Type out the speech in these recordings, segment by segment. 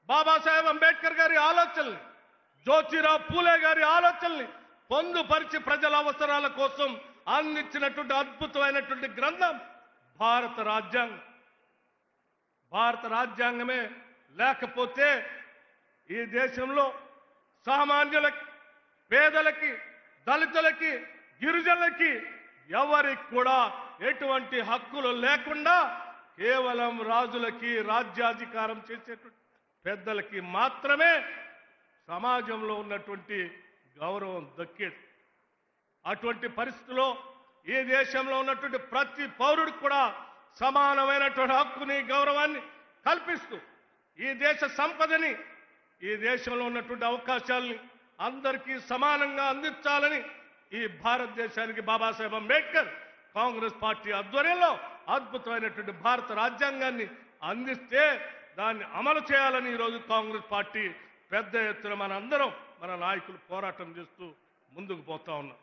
బాబాసాహెబ్ అంబేద్కర్ గారి ఆలోచనల్ని, జ్యోతిరావు పూలే గారి ఆలోచనల్ని పొందుపరిచి ప్రజల అవసరాల కోసం అందించినటువంటి అద్భుతమైనటువంటి గ్రంథం భారత రాజ్యాంగం. భారత రాజ్యాంగమే లేకపోతే ఈ దేశంలో సామాన్యులకి, పేదలకి, దళితులకి, గిరిజనులకి ఎవరికి కూడా ఎటువంటి హక్కులు లేకుండా కేవలం రాజులకి, రాజ్యాధికారం చేసేటువంటి పెద్దలకి మాత్రమే సమాజంలో ఉన్నటువంటి గౌరవం దక్కేది. అటువంటి పరిస్థితుల్లో ఈ దేశంలో ఉన్నటువంటి ప్రతి పౌరుడికి కూడా సమానమైనటువంటి హక్కుని, గౌరవాన్ని కల్పిస్తూ ఈ దేశ సంపదని, ఈ దేశంలో ఉన్నటువంటి అవకాశాలని అందరికీ సమానంగా అందించాలని ఈ భారతదేశానికి బాబాసాహెబ్ అంబేద్కర్ కాంగ్రెస్ పార్టీ ఆధ్వర్యంలో అద్భుతమైనటువంటి భారత రాజ్యాంగాన్ని అందిస్తే దాన్ని అమలు చేయాలని ఈరోజు కాంగ్రెస్ పార్టీ పెద్ద ఎత్తున మనందరం, మన నాయకులు పోరాటం చేస్తూ ముందుకు పోతా ఉన్నాం.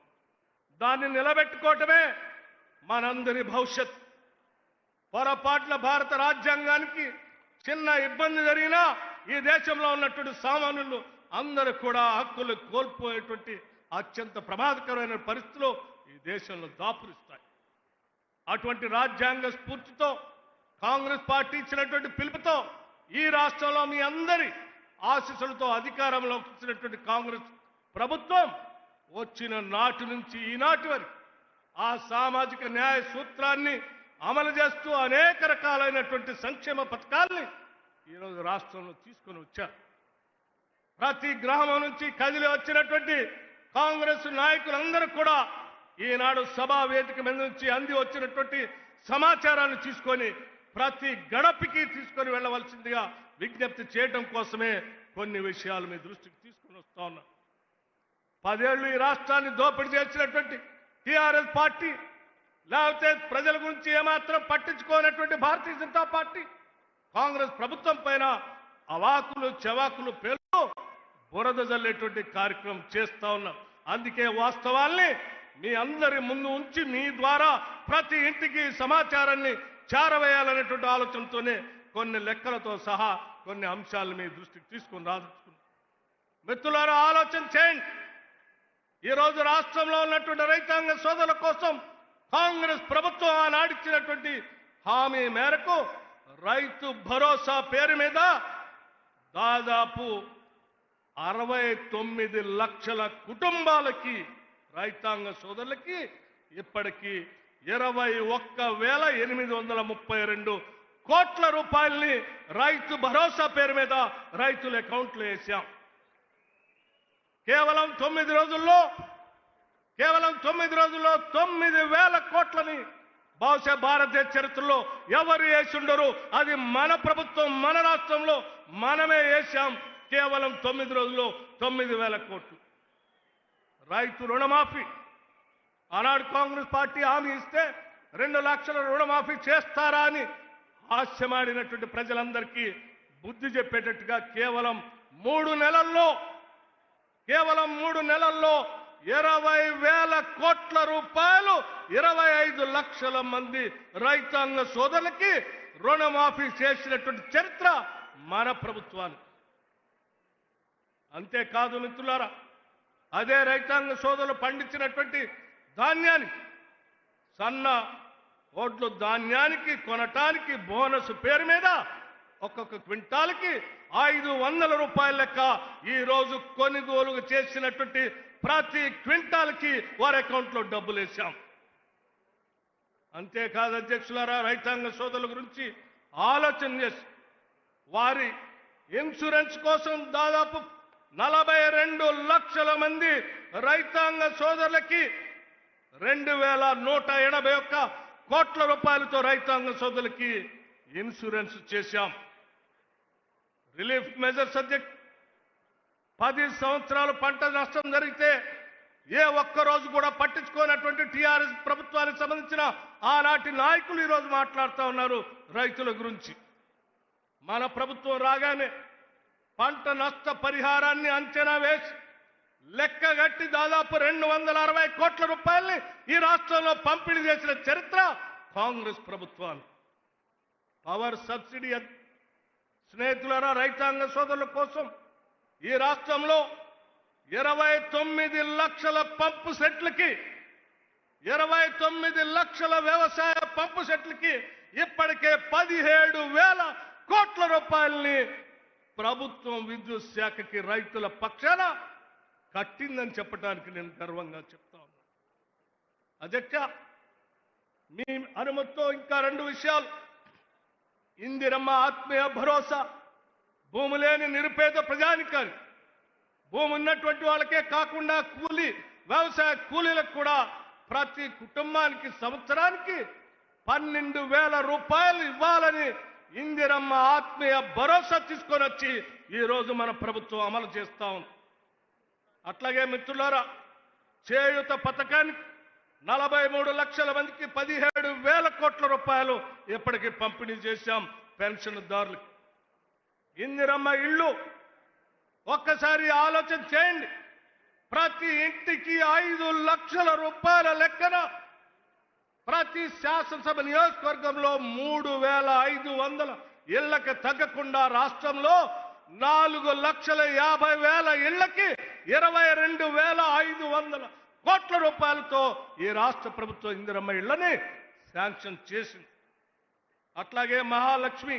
దాన్ని నిలబెట్టుకోవటమే మనందరి భవిష్యత్. పొరపాట్ల భారత రాజ్యాంగానికి చిన్న ఇబ్బంది జరిగినా ఈ దేశంలో ఉన్నటువంటి సామాన్యులు అందరూ కూడా హక్కులు కోల్పోయేటువంటి అత్యంత ప్రమాదకరమైన పరిస్థితులు ఈ దేశంలో దాపురిస్తాయి. అటువంటి రాజ్యాంగ స్ఫూర్తితో కాంగ్రెస్ పార్టీ ఇచ్చినటువంటి పిలుపుతో ఈ రాష్ట్రంలో మీ అందరి ఆశీస్సులతో అధికారంలోకి వచ్చినటువంటి కాంగ్రెస్ ప్రభుత్వం వచ్చిన నాటి నుంచి ఈనాటి వరకు ఆ సామాజిక న్యాయ సూత్రాన్ని అమలు చేస్తూ అనేక రకాలైనటువంటి సంక్షేమ పథకాల్ని ఈరోజు రాష్ట్రంలో తీసుకొని వచ్చారు. ప్రతి గ్రామం నుంచి కదిలి వచ్చినటువంటి కాంగ్రెస్ నాయకులందరూ కూడా ఈనాడు సభా వేదిక మీద నుంచి అంది వచ్చినటువంటి సమాచారాన్ని తీసుకొని ప్రతి గడపకి తీసుకొని వెళ్ళవలసిందిగా విజ్ఞప్తి చేయడం కోసమే కొన్ని విషయాలు మీ దృష్టికి తీసుకొని వస్తా ఉన్నా. 10 ఏళ్లు ఈ రాష్ట్రాన్ని దోపిడీ చేసినటువంటి టీఆర్ఎస్ పార్టీ, లేకపోతే ప్రజల గురించి ఏమాత్రం పట్టించుకోనటువంటి భారతీయ జనతా పార్టీ కాంగ్రెస్ ప్రభుత్వం పైన అవాకులు చెవాకులు పేర్లు బురద జల్లేటువంటి కార్యక్రమం చేస్తా ఉన్నాం. అందుకే వాస్తవాల్ని మీ అందరి ముందు ఉంచి మీ ద్వారా ప్రతి ఇంటికి సమాచారాన్ని చేరవేయాలనేటువంటి ఆలోచనతోనే కొన్ని లెక్కలతో సహా కొన్ని అంశాలను మీ దృష్టికి తీసుకుని రాదలుచుకున్నాం. మిత్రులారా, ఆలోచన చేయండి. ఈరోజు రాష్ట్రంలో ఉన్నటువంటి రైతాంగ సోదరుల కోసం కాంగ్రెస్ ప్రభుత్వం ఆనాడిచ్చినటువంటి హామీ మేరకు రైతు భరోసా పేరు మీద దాదాపు 69 లక్షల కుటుంబాలకి, రైతాంగ సోదరులకి ఇప్పటికీ 21,832 కోట్ల రూపాయల్ని రైతు భరోసా పేరు మీద రైతుల అకౌంట్లో వేశాం. కేవలం 9 రోజుల్లో 9,000 కోట్లని బహుశా భారతదేశ చరిత్రలో ఎవరు వేసిండరు. అది మన ప్రభుత్వం, మన రాష్ట్రంలో మనమే వేశాం. కేవలం 9 రోజుల్లో 9,000 కోట్లు. రైతు రుణమాఫీ ఆనాడు కాంగ్రెస్ పార్టీ హామీ ఇస్తే 2 లక్షల రుణమాఫీ చేస్తారా అని హాస్యమాడినటువంటి ప్రజలందరికీ బుద్ధి చెప్పేటట్టుగా కేవలం 3 నెలల్లో 20,000 కోట్ల రూపాయలు 25 లక్షల మంది రైతాంగ సోదరులకి రుణమాఫీ చేసినటువంటి చరిత్ర మన ప్రభుత్వానికి. అంతేకాదు మిత్రులారా, అదే రైతాంగ సోదరులు పండించినటువంటి ధాన్యానికి, సన్న ఓట్లు ధాన్యానికి కొనటానికి బోనస్ పేరు మీద ఒక్కొక్క క్వింటాల్కి 500 రూపాయల లెక్క ఈరోజు కొనుగోలు చేసినటువంటి ప్రతి క్వింటాల్కి వారి అకౌంట్లో డబ్బులు వేశాం. అంతేకాదు అధ్యక్షులారా, రైతాంగ సోదరుల గురించి ఆలోచన చేసి వారి ఇన్సూరెన్స్ కోసం దాదాపు 42 లక్షల మంది రైతాంగ సోదరులకి 2,181 కోట్ల రూపాయలతో రైతాంగ సోదరులకి ఇన్సూరెన్స్ చేశాం. రిలీఫ్ మెజర్స్ అధ్యక్ష 10 సంవత్సరాలు పంట నష్టం జరిగితే ఏ ఒక్కరోజు కూడా పట్టించుకోనటువంటి టీఆర్ఎస్ ప్రభుత్వానికి సంబంధించిన ఆనాటి నాయకులు ఈరోజు మాట్లాడుతూ ఉన్నారు రైతుల గురించి. మన ప్రభుత్వం రాగానే పంట నష్ట పరిహారాన్ని అంచనా వేసి లెక్కగట్టి దాదాపు 260 కోట్ల రూపాయల్ని ఈ రాష్ట్రంలో పంపిణీ చేసిన చరిత్ర కాంగ్రెస్ ప్రభుత్వాన్ని. పవర్ సబ్సిడీ స్నేహితులారా, రైతాంగ సోదరుల కోసం ఈ రాష్ట్రంలో 29 లక్షల పంపు సెట్లకి 29 లక్షల వ్యవసాయ పంపు సెట్లకి ఇప్పటికే 17,000 కోట్ల రూపాయలని ప్రభుత్వం విద్యుత్ శాఖకి రైతుల పక్షాన కట్టిందని చెప్పడానికి నేను గర్వంగా చెప్తా ఉన్నాను. అధ్యక్ష, మీ అనుమతితో ఇంకా 2 విషయాలు. ఇందిరమ్మ ఆత్మీయ భరోసా భూమి లేని నిరుపేద ప్రజానికానికి, భూమి ఉన్నటువంటి వాళ్ళకే కాకుండా వ్యవసాయ కూలీలకు కూడా ప్రతి కుటుంబానికి సంవత్సరానికి 12,000 రూపాయలు ఇవ్వాలని ఇందిరమ్మ ఆత్మీయ భరోసా తీసుకొని వచ్చి ఈరోజు మన ప్రభుత్వం అమలు చేస్తా ఉంది. అట్లాగే మిత్రులారా, చేయూత పథకానికి 43 లక్షల మందికి 17,000 కోట్ల రూపాయలు ఇప్పటికీ పంపిణీ చేశాం పెన్షన్దారులకు. ఇందిరమ్మ ఇళ్ళు ఒక్కసారి ఆలోచన చేయండి. ప్రతి ఇంటికి 5 లక్షల రూపాయల లెక్కన ప్రతి శాసనసభ నియోజకవర్గంలో 3,500 ఇళ్లకు తగ్గకుండా రాష్ట్రంలో 4,50,000 ఇళ్లకి 22,500 కోట్ల రూపాయలతో ఈ రాష్ట్ర ప్రభుత్వం ఇందిరమ్మ ఇళ్లని శాంక్షన్ చేసింది. అట్లాగే మహాలక్ష్మి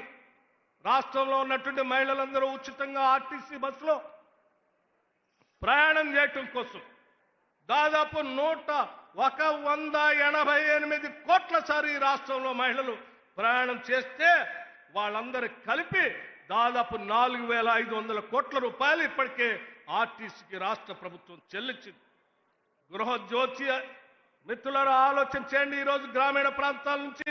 రాష్ట్రంలో ఉన్నటువంటి మహిళలందరూ ఉచితంగా ఆర్టీసీ బస్సులో ప్రయాణం చేయటం కోసం దాదాపు 188 కోట్ల సారి ఈ రాష్ట్రంలో మహిళలు ప్రయాణం చేస్తే వాళ్ళందరూ కలిపి దాదాపు 4,500 కోట్ల రూపాయలు ఇప్పటికే ఆర్టీసీకి రాష్ట్ర ప్రభుత్వం చెల్లించింది. గృహజ్యోతి మిత్రులారా, ఆలోచన చేయండి. ఈరోజు గ్రామీణ ప్రాంతాల నుంచి